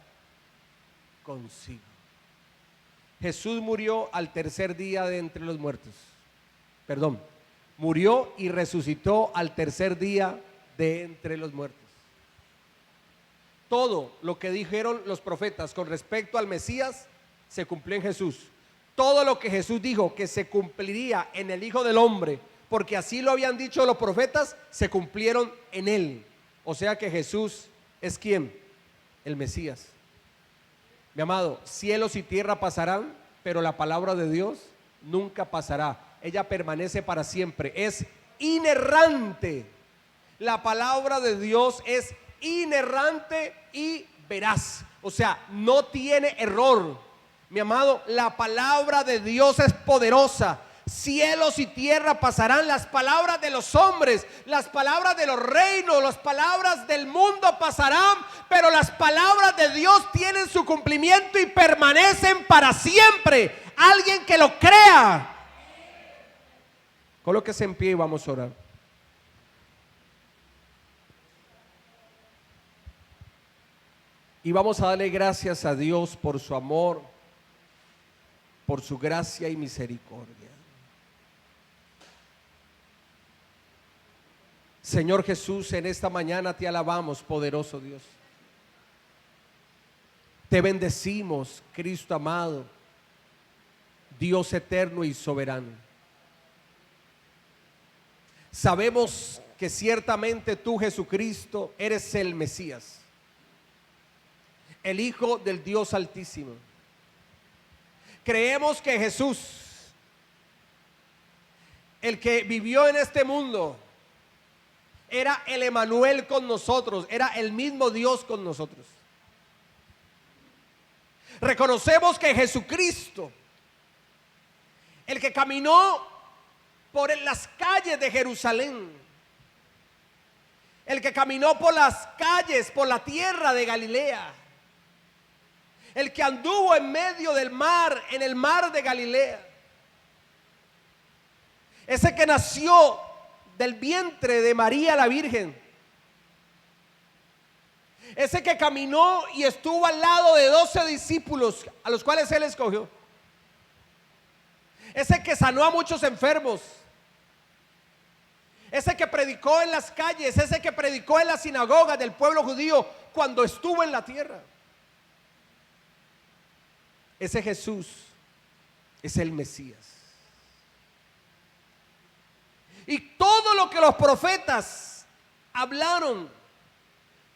consigo. Jesús murió al tercer día de entre los muertos. Perdón, murió y resucitó al tercer día de entre los muertos. Todo lo que dijeron los profetas con respecto al Mesías se cumplió en Jesús. Todo lo que Jesús dijo que se cumpliría en el Hijo del Hombre, porque así lo habían dicho los profetas, se cumplieron en Él. O sea que Jesús es ¿quién? El Mesías. Mi amado, cielos y tierra pasarán, pero la palabra de Dios nunca pasará. Ella permanece para siempre. Es inerrante. La palabra de Dios es inerrante y veraz. O sea, no tiene error. Mi amado, la palabra de Dios es poderosa. Cielos y tierra pasarán, las palabras de los hombres, las palabras de los reinos, las palabras del mundo pasarán, pero las palabras de Dios tienen su cumplimiento y permanecen para siempre. Alguien que lo crea. Colóquese en pie y vamos a orar. Y vamos a darle gracias a Dios por su amor, por su gracia y misericordia. Señor Jesús, en esta mañana te alabamos, poderoso Dios. Te bendecimos, Cristo amado, Dios eterno y soberano. Sabemos que ciertamente tú, Jesucristo, eres el Mesías. el Hijo del Dios Altísimo. Creemos que Jesús, el que vivió en este mundo, era el Emanuel con nosotros, era el mismo Dios con nosotros. Reconocemos que Jesucristo, el que caminó por las calles de Jerusalén, el que caminó por las calles, por la tierra de Galilea, el que anduvo en medio del mar, en el mar de Galilea, ese que nació del vientre de María la Virgen, ese que caminó y estuvo al lado de 12 discípulos a los cuales él escogió, ese que sanó a muchos enfermos, ese que predicó en las calles, ese que predicó en las sinagogas del pueblo judío cuando estuvo en la tierra. Ese Jesús es el Mesías. Y todo lo que los profetas hablaron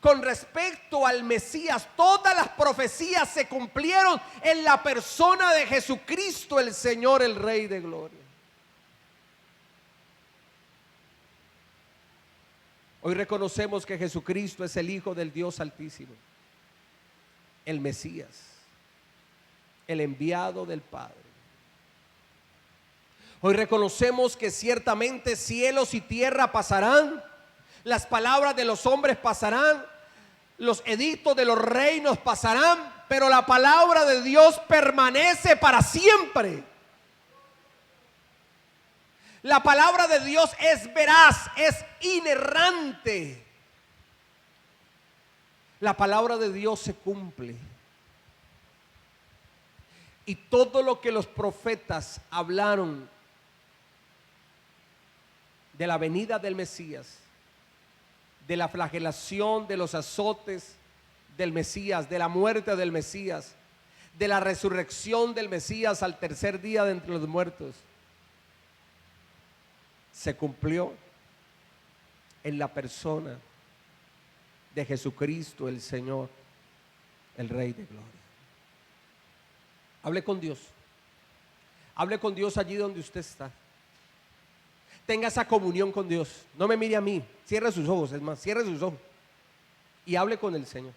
con respecto al Mesías, todas las profecías se cumplieron en la persona de Jesucristo, el Señor, el Rey de Gloria. Hoy reconocemos que Jesucristo es el Hijo del Dios Altísimo, el Mesías, el enviado del Padre. Hoy reconocemos que ciertamente cielos y tierra pasarán, las palabras de los hombres pasarán, los edictos de los reinos pasarán, pero la palabra de Dios permanece para siempre. La palabra de Dios es veraz, es inerrante. La palabra de Dios se cumple. Y todo lo que los profetas hablaron de la venida del Mesías, de la flagelación, de los azotes del Mesías, de la muerte del Mesías, de la resurrección del Mesías al tercer día de entre los muertos, se cumplió en la persona de Jesucristo, el Señor, el Rey de Gloria. Hable con Dios. Hable con Dios allí donde usted está. Tenga esa comunión con Dios. No me mire a mí. Cierre sus ojos, es más, cierre sus ojos y hable con el Señor.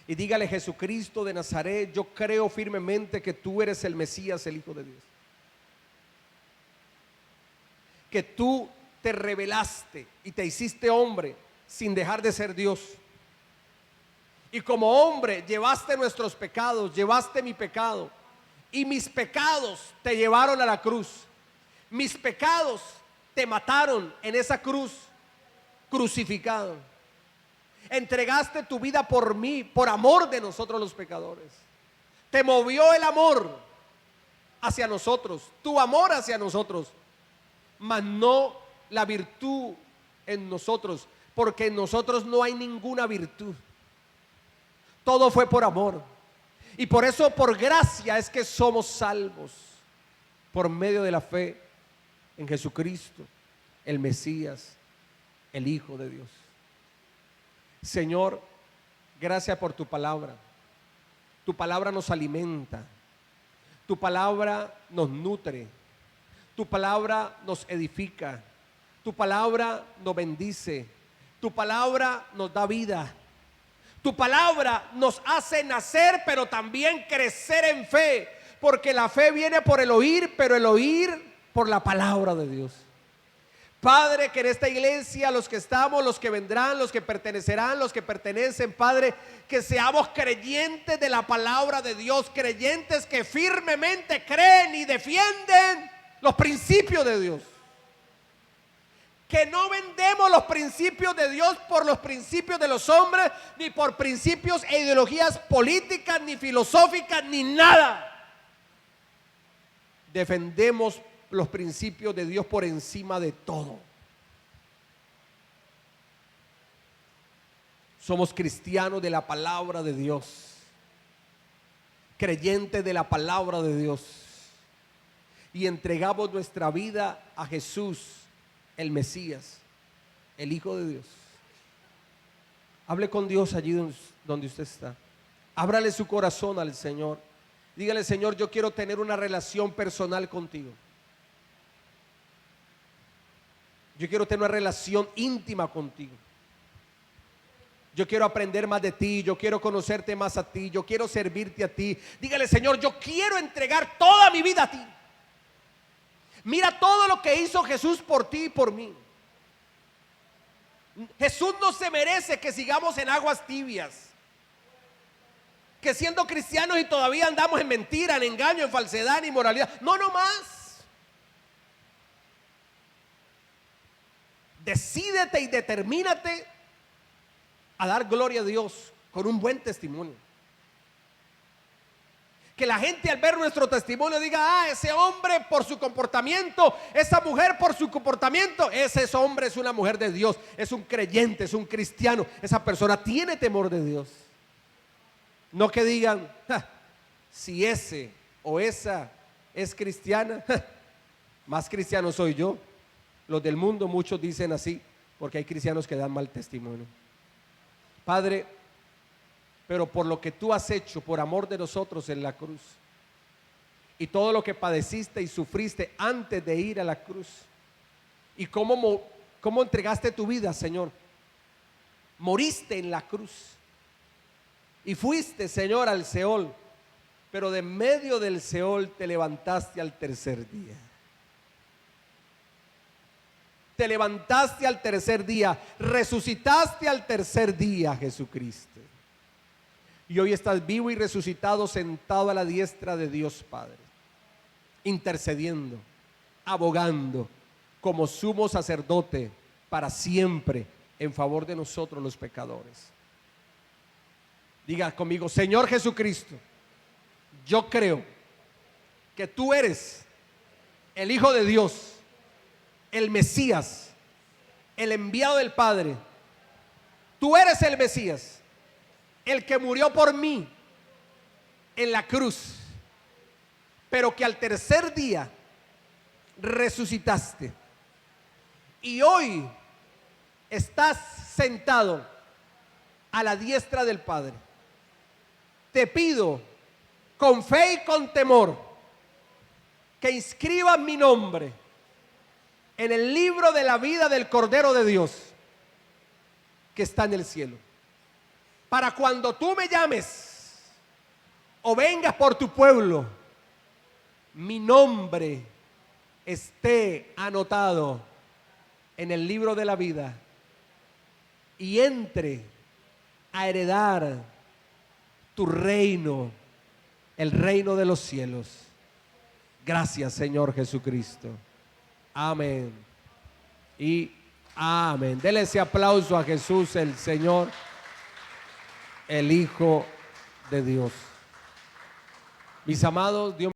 Y dígale: Jesucristo de Nazaret, yo creo firmemente que tú eres el Mesías, el Hijo de Dios. Que tú te revelaste y te hiciste hombre sin dejar de ser Dios. Y como hombre llevaste nuestros pecados, llevaste mi pecado. Y mis pecados te llevaron a la cruz. Mis pecados te mataron en esa cruz, crucificado. Entregaste tu vida por mí, por amor de nosotros los pecadores. Te movió el amor hacia nosotros, tu amor hacia nosotros, mas no la virtud en nosotros, porque en nosotros no hay ninguna virtud. Todo fue por amor. Y por eso, por gracia, es que somos salvos por medio de la fe en Jesucristo, el Mesías, el Hijo de Dios. Señor, gracias por tu palabra. Tu palabra nos alimenta. Tu palabra nos nutre. Tu palabra nos edifica. Tu palabra nos bendice. Tu palabra nos da vida. Tu palabra nos hace nacer, pero también crecer en fe, porque la fe viene por el oír, pero el oír por la palabra de Dios. Padre, que en esta iglesia, los que estamos, los que vendrán, los que pertenecerán, los que pertenecen, Padre, que seamos creyentes de la palabra de Dios, creyentes que firmemente creen y defienden los principios de Dios. Que no vendemos los principios de Dios por los principios de los hombres, ni por principios e ideologías políticas, ni filosóficas, ni nada. Defendemos los principios de Dios por encima de todo. Somos cristianos de la palabra de Dios, creyentes de la palabra de Dios, y entregamos nuestra vida a Jesús, el Mesías, el Hijo de Dios. Hable con Dios allí donde usted está. Ábrale su corazón al Señor. Dígale: Señor, yo quiero tener una relación personal contigo. Yo quiero tener una relación íntima contigo. Yo quiero aprender más de ti, yo quiero conocerte más a ti, yo quiero servirte a ti. Dígale: Señor, yo quiero entregar toda mi vida a ti. Mira todo lo que hizo Jesús por ti y por mí. Jesús no se merece que sigamos en aguas tibias, que siendo cristianos y todavía andamos en mentira, en engaño, en falsedad, en inmoralidad. No, no más. Decídete y determínate a dar gloria a Dios con un buen testimonio. Que la gente al ver nuestro testimonio diga: ese hombre por su comportamiento, esa mujer por su comportamiento, ese hombre es una mujer de Dios, es un creyente, es un cristiano, esa persona tiene temor de Dios. No que digan: si ese o esa es cristiana, más cristiano soy yo. Los del mundo, muchos dicen así, porque hay cristianos que dan mal testimonio. Padre, pero por lo que tú has hecho por amor de nosotros en la cruz, y todo lo que padeciste y sufriste antes de ir a la cruz, y cómo entregaste tu vida, Señor, moriste en la cruz y fuiste, Señor, al Seol, pero de medio del Seol te levantaste al tercer día. Te levantaste al tercer día, resucitaste al tercer día, Jesucristo. Y hoy estás vivo y resucitado, sentado a la diestra de Dios Padre, intercediendo, abogando como sumo sacerdote para siempre en favor de nosotros los pecadores. Diga conmigo: Señor Jesucristo, yo creo que tú eres el Hijo de Dios, el Mesías, el enviado del Padre. Tú eres el Mesías, el que murió por mí en la cruz, pero que al tercer día resucitaste y hoy estás sentado a la diestra del Padre. Te pido con fe y con temor que inscribas mi nombre en el libro de la vida del Cordero de Dios que está en el cielo, para cuando tú me llames o vengas por tu pueblo, mi nombre esté anotado en el libro de la vida y entre a heredar tu reino, el reino de los cielos. Gracias, Señor Jesucristo. Amén y amén. Dele ese aplauso a Jesús, el Señor, el Hijo de Dios. Mis amados, Dios